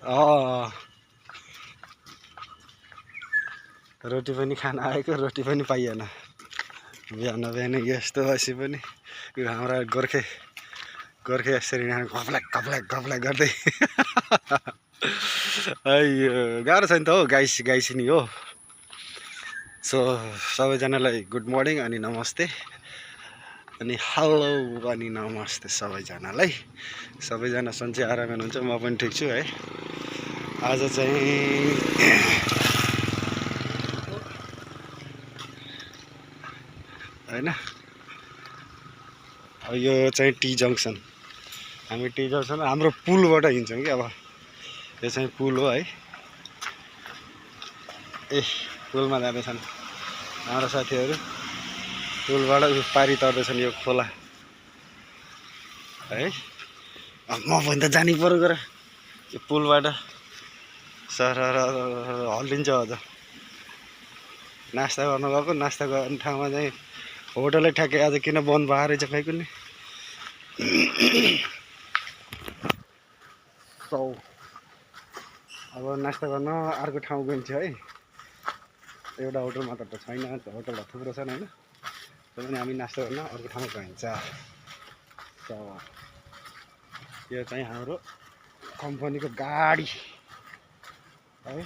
अँ रोटी पनि खान आएको, रोटी पनि पाइएन। बिहान बिहानै यस्तो बसी पनि यो हाम्रा गोर्खे यसरी घप्ल्याक घप्ल्याक घप्ल्याक गर्दै अयो गाह्रो छ नि त हौ गाइसिनी हो। सो सबैजनालाई गुड मर्निङ अनि नमस्ते अनि हेलो अनि नमस्ते सबैजनालाई। सबैजना सन्चै आराम हुनुहुन्छ, म पनि ठिक छु है। आज चाहिँ हैन, यो चाहिँ टी जङ्सन, हामी टी जङ्सन हाम्रो पुलबाट हिँड्छौँ कि। अब यो चाहिँ पुल हो है। ए पुलमा जाँदैछन् हाम्रो साथीहरू, पुलबाट पारी तर्दैछन् यो खोला है। म पनि त जानु पर्यो गएर यो पुलबाट सर हल्लिन्छ। अझ नास्ता गर्नु गएको, नास्ता गर्ने ठाउँमा चाहिँ होटलै ठ्याक्कै आज किन बन्द भएर रहेछ खै कुन्नि। अब नास्ता गर्न अर्को ठाउँ गइन्छ है। एउटा होटल मात्र त छैन, होटल त थुप्रो छन् होइन। त्यसैले हामी नास्ता गर्न अर्को ठाउँ गइन्छ। यो चाहिँ हाम्रो कम्पनीको गाडी है।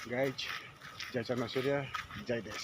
गाइज जय चन्द्र सूर्य, जय देश।